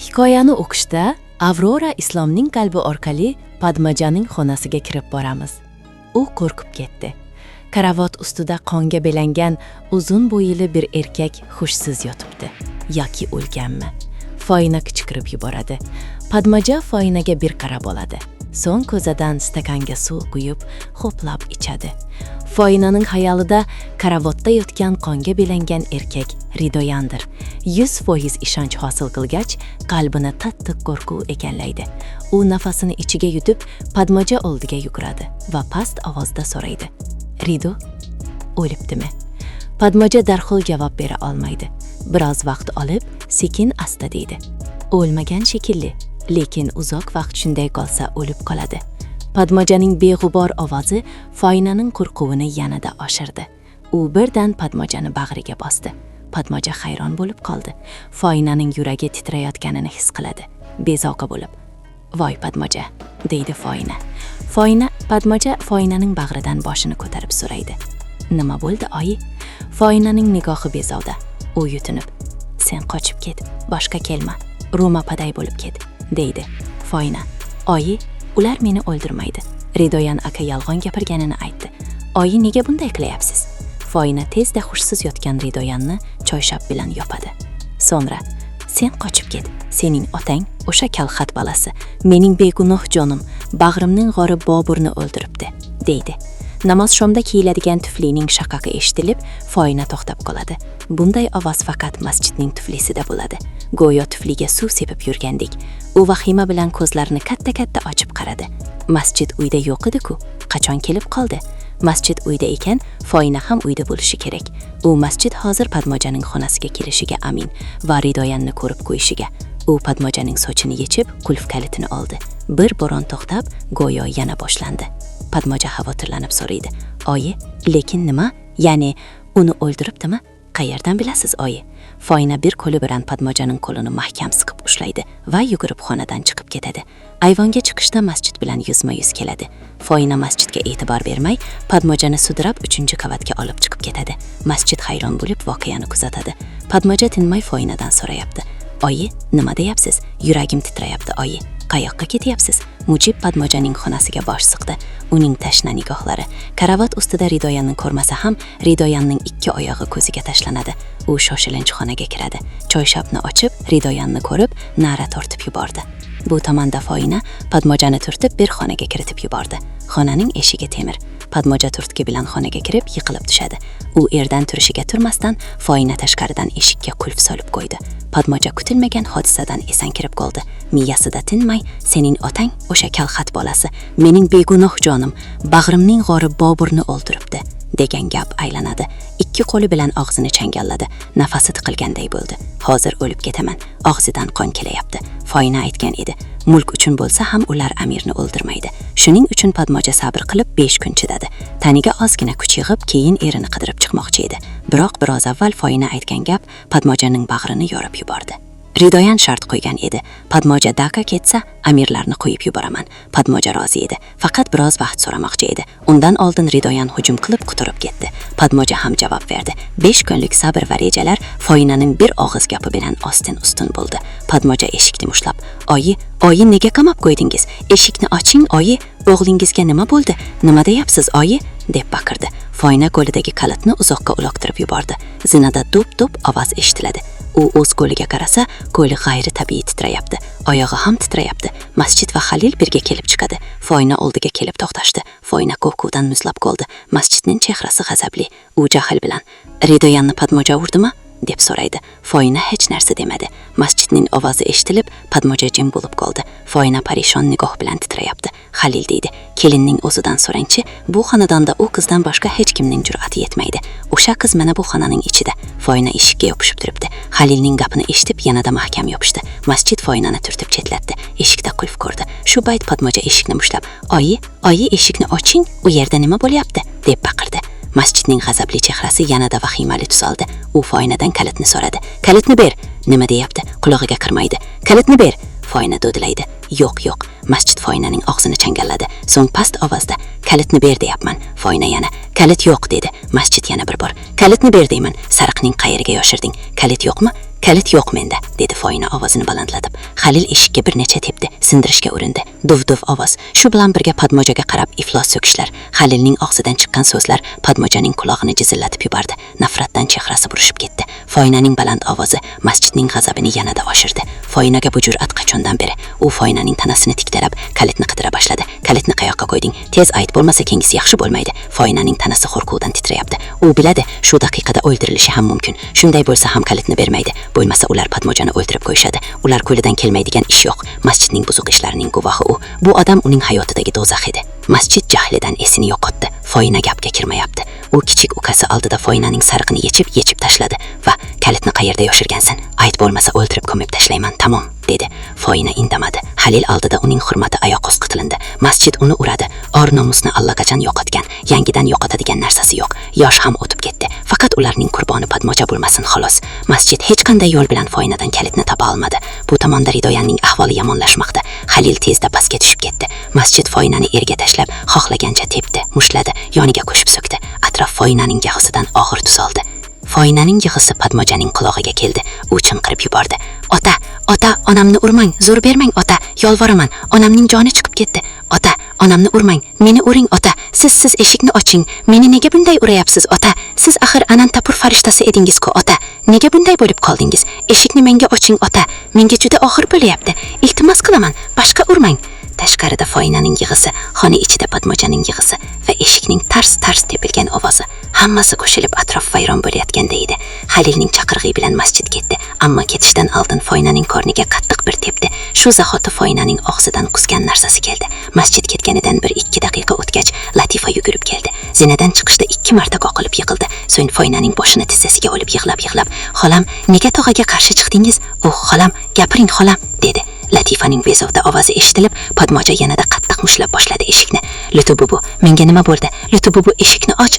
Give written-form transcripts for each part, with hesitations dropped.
Hikoyani o'qishda Avrora Islomning qalbi orqali Padmajaning xonasiga kirib boramiz. U qo'rqib ketdi. Karavot ustida qonga belangan uzun bo'yli bir erkak hushsiz yotibdi. Yoki o'lganmi? Foyna qichqirib yuboradi. Padmaja foynaga bir qarab oladi. So'ng ko'zadan stakanga suv quyib, ho'plab ichadi. Foynaning xayolida karavotda yotgan qonga belangan erkak Ridoyandir. 100% ishonch hosil qilgach, qalbini qattiq qo'rquv egallaydi. U nafasini ichiga yutib, Padmaja oldiga yuguradi va past ovozda so'raydi: "Rido, o'libdimi?" Padmaja darhol javob bera olmaydi. Biroz vaqt olib, sekin asta deydi: "O'lmagan shekilli, lekin uzoq vaqt shunday qolsa o'lib qoladi." Padmajaning beg'ubor ovozi Foynaning qo'rquvini yanada oshirdi. U birdan Padmajani bag'riga bosdi. Padmaja hayron bo'lib qoldi. Foynaning yuragi titrayotganini his qiladi. Bezovqa bo'lib: "Voy Padmaja", deydi Foyna. Padmaja Foynaning bag'ridan boshini ko'tarib so'raydi: "Nima bo'ldi, oyi?" Foynaning nigohi bezovda. U yutinib: "Sen qochib ket, boshqa kelma, ro'mapaday bo'lib ket", deydi. Foyna: "Oyi, ular meni o'ldirmaydi. Ridoyan aka yolg'on gapirganini aytdi. Oyi, nega bunday qilyapsiz?" Foyna tezda hushsiz yotgan Ridoyanni choyshab bilan yopadi. So'ngra: "Sen qochib ket. Sening otang o'sha kalxat balasi, mening begunoh jonim, bag'rimning g'ori Boburni o'ldiribdi", deydi. Namoz shomda kiyiladigan tuflining shaqaqi eshitilib, Foyna to'xtab qoladi. Bunday ovoz faqat masjidning tuflisida bo'ladi. Go'yo tufliga suv sepib yurgandek. U vahima bilan ko'zlarini katta-katta ochib qaradi. Masjid uyda yo'q edi-ku, qachon kelib qoldi? Masjid uyda ekan, Foyna ham uyda bo'lishi kerak. U masjid hozir Padmajaning xonasiga kelishiga amin va Ridoyanni ko'rib qo'yishiga. U Padmajaning sochini yechib, qulf kalitini oldi. Bir bo'ron to'xtab, go'yo yana boshlandi. Padmaja xavotirlanib so'raydi: "Oyi, lekin nima? Ya'ni uni o'ldiribdimi? Qayerdan bilasiz, oyi?" Foyna bir qo'li bilan Padmajaning qo'lini mahkam siqib ushlaydi va yugurib xonadan chiqib ketadi. Ayvonga chiqishda masjid bilan yuzma-yuz keladi. Foyna masjidga e'tibor bermay, Padmajani sudrab 3-qavatga olib chiqib ketadi. Masjid hayron bo'lib voqeani kuzatadi. Padmaja tinmay Foynadan so'rayapti: "Oyi, nima deyapsiz? Yuragim titrayapti, oyi. Qayoqqa ketyapsiz?" Mujib Padmajaning xonasiga bosh siqdi. Uning tashna nigohlari karavot ustida Ridoyanni ko'rmasa ham, Ridoyanning ikki oyog'i ko'ziga tashlanadi. U shoshilinch xonaga kiradi. Choyshabni ochib, Ridoyanni ko'rib, na'ra tortib yubordi. Bu tomonda Foyna Padmajani turtib bir xonaga kiritib yubordi. Xonaning eshigi temir. Padmaja turtki bilan xonaga kirib, yiqilib tushadi. U erdan turishiga turmasdan Foyna tashqaridan eshikka qulf solib qo'ydi. Padmaja kutilmagan hodisadan esan kirib qoldi. Miyasida tinmay: "Sening otang o'sha kalxat bolasi, mening begunoh jonim, bag'rimning g'ori Boburni o'ldiribdi", degan gap aylanadi. Ikki qo'li bilan og'zini changalladi. Nafasi tiqilganday bo'ldi. "Hozir o'lib ketaman. Og'zidan qon kelyapti. Foyna aytgan edi, mulk uchun bo'lsa ham ular amirni o'ldirmaydi. Shuning uchun Padmaja sabr qilib 5 kun chidadi. Taniga ozgina kuch yig'ib, keyin erini qidirib chiqmoqchi edi. Biroq biroz avval Foyna aytgan gap Padmajaning bag'rini yorib yubordi. Ridoyan shart qo'ygan edi. Padmaja Daka ketsa, amirlarni qo'yib yuboraman. Padmaja rozi edi. Faqat biroz vaqt so'ramoqchi edi. Undan oldin Ridoyan hujum qilib quturib ketdi. Padmaja ham javob berdi. 5 kunlik sabr va rejalar Foynaning bir og'iz gapi bilan ostin-ustun bo'ldi. Padmaja eshikni mushlab: "Oyi, nega qamab qo'ydingiz? Eshikni oching, oyi. O'g'lingizga nima bo'ldi? Nima deyapsiz, oyi?" deb baqirdi. Foyna qo'lidagi kalitni uzoqqa uloqtirib yubordi. Zinada do'p-do'p ovoz eshitiladi. U o'z qo'liga qarasa, qo'li g'ayri tabiiy titrayapti. Oyog'i ham titrayapti. Masjid va Halil birga kelib chiqadi. Foyna oldiga kelib to'xtashdi. Foyna qo'rquvdan muzlab qoldi. Masjidning chehrasi g'azabli. U jahl bilan: "Ridoyanni Padmaja urdimi?" deb so'raydi. Foyna hech narsa demadi. Masjidning ovozi eshitilib, Padmaja jim bo'lib qoldi. Foyna parishon nigoh bilan titrayapti. Halil deydi: "Kelinning o'zidan so'rangchi, bu xonadonda u qizdan boshqa hech kimning jur'ati yetmaydi. O'sha qiz mana bu xonaning ichida." Foyna eshikka yopishib turibdi. Halilning gapini eshitib yanada mahkam yopishdi. Masjid Foynani turtib chetlatdi. Eshikda qulf ko'rdi. Shu payt Padmaja eshikni mushlab: "Oyi, eshikni oching, u yerda nima bo'lyapti?" deb baqirdi. Masjidning g'azabli chehrasi yanada vahimali tus oldi. U Foynadan kalitni so'radi. "Kalitni ber." "Nima deyapti? Qulog'iga kirmaydi." "Kalitni ber." Foyna do'dilaydi. "Yo'q." Masjid Foynaning og'zini changalladi. So'ng past ovozda: "Kalitni ber deyapman." Foyna yana: "Kalit yo'q", dedi. Masjid yana bir bor: "Kalitni ber deyman. Sariqning qayeriga yoshirding? Kalit yo'qmi?" "Kalit yo'q menda", dedi Foyna ovozini balandlatib. Halil eshikka bir necha tepdi, sindirishga urindi. Duv-duv ovoz. Shu bilan birga Padmojaga qarab iflos so'kishlar. Halilning og'zidan chiqqan so'zlar Padmojaning qulog'ini jizillatib yubordi. Nafratdan chehrasi burishib ketdi. Foynaning baland ovozi masjidning g'azabini yanada oshirdi. Foynaga bu jur'at qachondan beri? U Foynaning tanasini tiktalab, kalitni qidira boshladi. Kalitni qayoqqa qo'yding? Tez ayt, bo'lmasa kengisi yaxshi bo'lmaydi. Foynaning tanasi qo'rquvdan titrayapti. U biladi, shu daqiqada o'ldirilishi ham mumkin. Shunday bo'lsa ham kalitni bermaydi. Bo'lmasa ular Padmojani o'ldirib qo'yishadi. Ular qo'lidan kelmaydigan ish yo'q. Masjidning buzuq ishlarining guvohi u. Bu odam uning hayotidagi do'zax edi. Masjid jahlidan esini yo'qotdi. Foyna gapga kirmayapti. U kichik ukasi oldida Foynaning sarig'ini yechib tashladi va kalitni qayerda yoshirgansan? Ayt, bo'lmasa o'ldirib ko'mib tashlayman, tamom, dedi. Foyna indamadi. Halil oldida uning hurmati oyoq qo'zqitilindi. Masjid uni uradi. Or nomusni allaqachon yo'qotgan. Yangidan yo'qotadigan narsasi yo'q. Yosh ham o'tib ketdi. Faqat ularning qurboni Padmoja bo'lmasin xolos. Masjid hech qanday yo'l bilan Foynadan kalitni topa olmadi. Bu tomonda Ridoyanning ahvoli yomonlashmoqda. Halil tezda pastga tushib ketdi. Masjid Foynani yerga tashlab, xohlagancha tepdi, mushladi, yoniga qo'shib so'kdi. Atrof Foynaning yig'isidan og'ir tus oldi. Foynaning yig'isi Padmojaning qulog'iga keldi. U chinqirib yubordi. Ota, onamni urmang, zo'r bermang, ota, yolvoraman, onamning joni chiqib ketdi. Ota, onamni urmang, meni uring, ota, siz eshikni oching, meni nega bunday urayapsiz, ota, siz axir Anantapur farishtasi edingiz-ku, ota, nega bunday bo'lib qoldingiz, eshikni menga oching, ota, menga juda og'ir bo'lyapti, iltimos qilaman, boshqa urmang. Tashqarida Foynaning yig'isi, xona ichida Padmojaning yig'isi va eshikning tars tepilgan ovozi. Hammasi qo'shilib atrof vayron bo'layotganda edi. Halilning chaqirig'i bilan masjid ketdi, ammo ketishdan oldin Foynaning qorniga qattiq bir tepdi. Shu zahoti Foynaning og'zidan qusgan narsasi keldi. Masjid ketganidan 1-2 daqiqa o'tgach, Latifa yugurib keldi. Zinadan chiqishda 2 marta qoqilib yiqildi. So'ng Foynaning boshini tizzasiga olib yig'lab, "Xolam, nega tog'aga qarshi chiqdingiz? Xolam, gapiring, xolam", dedi. Latifaning bezovta ovozi eshitilib, Padmoja yanada qattiq mushlab boshladi eshikni. "Lutububu, menga nima bo'ldi? Lutububu, eshikni och."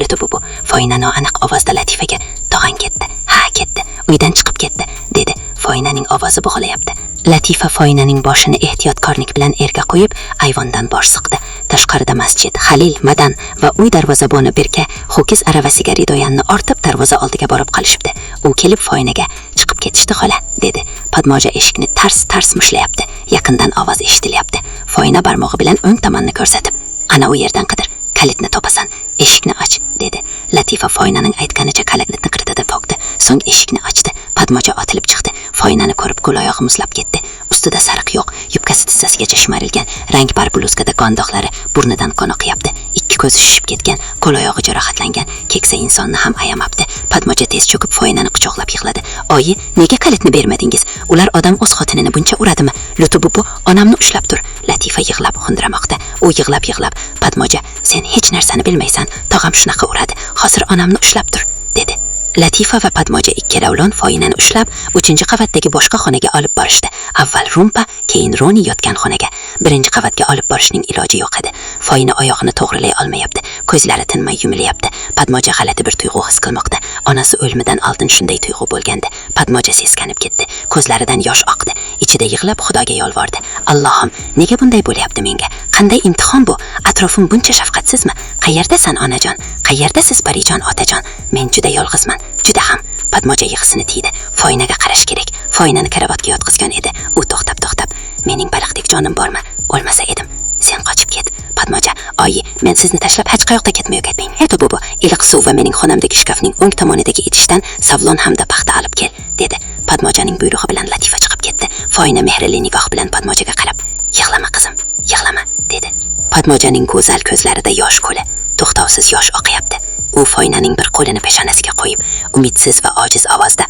Lutububu. Foyna noaniq ovozda Latifaga, "Tog'ang ketdi." "Ha, ketdi. Uydan chiqib ketdi", dedi. Foynaning ovozi bo'g'layapti. Latifa Foynaning boshini ehtiyotkorlik bilan erga qo'yib, ayvondan bosh suqdi. Tashqarida masjid, Halil, Madan va uy darvozaboni Berka ho'kiz aravasiga Ridoyanni ortib darvoza oldiga borib qolishibdi. U kelib Foynaga, "Chiqib ketishdi, xola", dedi. Padmoja eshikni tars mushlayapti. Yaqindan ovoz eshitilyapti. Foyna barmog'i bilan o'ng tomonni ko'rsatib, "Ana u yerdan qidir, kalitni topasan, eshikni och", dedi. Latifa Foynaning aytganicha kalitni qirdida pokdi, so'ng eshikni ochdi. Padmoja otilib chiqdi. Foynani ko'rib qo'l-oyog'i muzlab ketdi. Ustida sariq yo'q, yubkasi tizzasigacha shimarilgan, rangbar bluzkada qondoqlari, burnidan qon oqyapti. Ikki ko'zi shishib ketgan, qo'l-oyog'i jarohatlangan, keksa insonni ham ayamabdi. Padmoja tez cho'kib Foynani quchoqlab yig'ladi. "Oyi, nega kalitni bermadingiz? Ular odam o'z xotinini buncha uradimi? Lutububu, onamni ushlab tur." Latifa yig'lab xundiramoqda. U yig'lab, "Padmoja, sen hech narsani bilmaysan. Tog'am shunaqa uradi. Hozir onamni ushlab tur", dedi. Latifa va Padmoja ikkalovlon Foynani ushlab 3-qavatdagi boshqa xonaga olib borishdi. Avval Rumpa, keyin Roni yotgan xonaga. 1-qavatga olib borishning iloji yo'q edi. Foyna oyog'ini to'g'rilay olmayapti, ko'zlari tinmay yumilyapti. Padmoja g'alati bir tuyg'u his qilmoqda. Onasi o'limidan oldin shunday tuyg'u bo'lgandi. Padmoja seskanib ketdi, ko'zlaridan yosh oqdi. Ichida yig'lab Xudoga yolvordi. "Allohim, nega bunday bo'lyapti menga? Qanday imtihon bu? Atrofim buncha shafqatsizmi? Qayerdasan onajon? Qayerdasiz Barijon otajon? Men juda yolg'izman, juda ham." Padmoja yig'isini tiydi. Foynaga qarash kerak. Foynani karavotga yotqizgan edi. U to'xtab, "Mening baliqdek jonim bormi? O'lmasa edim. Sen qochib ket." Padmoja, "Oyi, men sizni tashlab hech qayoqqa ketmang. Lutububu, iliq suv va mening xonamdagi shkafning o'ng tomonidagi idishdan savlon hamda paxta olib kel", dedi. Padmojaning buyrug'i bilan Latifa chiqib ketdi. Foyna mehrli nigoh bilan Padmojaga qarab, "Yig'lama qizim, yig'lama", dedi. Padmojaning go'zal ko'zlarida yosh ko'li, to'xtovsiz yosh oqyapti. U Foynaning bir qo'lini peshonasiga qo'yib, umidsiz va ojiz ovozda,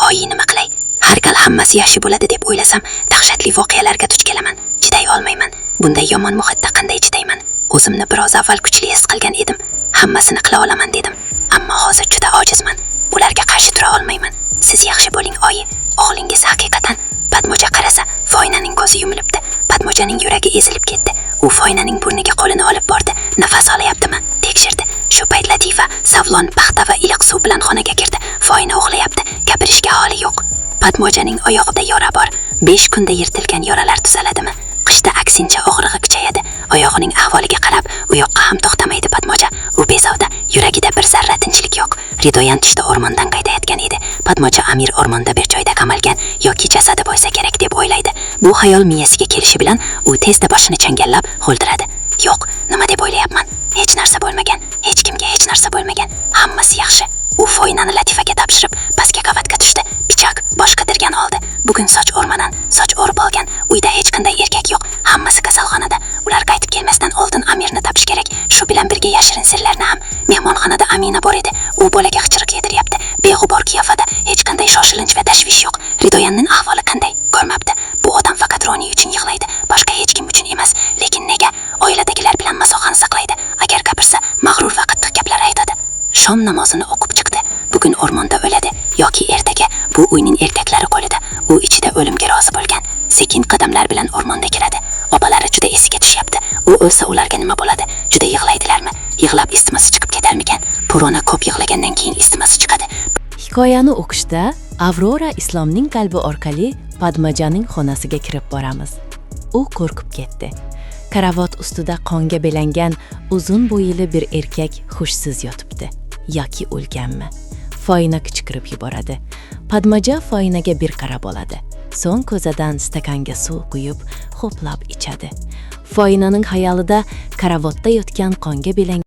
"Oyi, nima qilay? Har gal hammasi yaxshi bo'ladi deb o'ylasam, dahshatli voqealarga duch kelaman. Chiday olmayman. Bunday yomon muhitda qanday chidayman? O'zimni biroz avval kuchli his qilgan edim. Hammasini qila olaman dedim. Ammo hozir juda ojizman. Ularga qarshi tura olmayman. Siz yaxshi bo'ling, oyi. O'g'lingiz haqiqatan." Padmoja qarasa, Foynaning ko'zi yumilibdi. Padmojaning yuragi ezilib ketdi. U Foynaning burniga qo'lini olib bordi. Nafas olayaptimi? Tekshirdi. Shu payt Latifa savlon, paxta va iliq suv bilan xonaga kirdi. Foyna uxlayapti. Gapirishga holi yo'q. Padmojaning oyog'ida yora bor. 5 kunda yirtilgan yoralar tuzaladimi? Qishda aksincha og'rig'i kuchayadi. Oyog'ining ahvoliga qarab, u yoqqa ham to'xtamaydi Padmoja. U bezovta, yuragida bir zarra tinchlik yo'q. Ridoyan tushda o'rmondan qaytayotgan edi. Padmoja Amir o'rmonda bir joyda qamalgan yoki jasadi bo'lsa kerak deb o'ylaydi. Bu xayol miyasiga kelishi bilan u tezda boshini changallab g'o'ldiradi. Yo'q, nima deb o'ylayapman? Hech narsa bo'lmagan, hech kimga hech narsa bo'lmagan. Hammasi yaxshi. U foynani Latifaga topshirib, pastga qavatga tushdi. Pichoq boshqa dirgan oldi. Bugun soch o'rmadan, soch o'rib olgan. Uyda hech qanday erkak yo'q. Hammasi kasalxonada. Ular qaytib kelmasdan oldin Amirni topish kerak. Shu bilan birga yashirin sirlarni ham. Mehmonxonada Amina bor edi. U bolaga qichiriq yediryapti. Beg'ubor qiyofada, hech qanday shoshilinch va tashvish yo'q. Ridoyanning ahvoli qanday? Ko'rmabdi. Bu odam faqat Roni uchun yig'laydi, boshqa hech kim uchun emas. Lekin nega? Oiladagilar bilan masohani saqlaydi. Agar gapirsa, mag'rur va qattiq gaplar aytadi. Shom namozini o'qib chiqdi. Bugun o'rmonda o'ladi yoki ertaga. Bu uyning erkaklari qo'lida. U ichida o'limga rozi bo'lgan. Sekin qadamlar bilan o'rmonda kiradi. Opalari juda esiga tushyapti. U o'lsa ularga nima bo'ladi? Juda yig'laydilarmi? Yig'lab isitmasi chiqib ketarmikan? Purona ko'p yig'lagandan keyin isitmasi chiqadi. Hikoyani o'qishda Avrora Islomning qalbi orqali Padmajaning xonasiga kirib boramiz. U qo'rqib ketdi. Karavot ustida qonga belangan uzun bo'yli bir erkak hushsiz yotibdi. Yoki o'lganmi? Foyna qichqirib yuboradi. Padmaja foynaga bir qarab oladi. So'ng ko'zadan stakanga suv quyib, ho'plab ichadi. Foynaning xayolida karavotda yotgan qonga belangan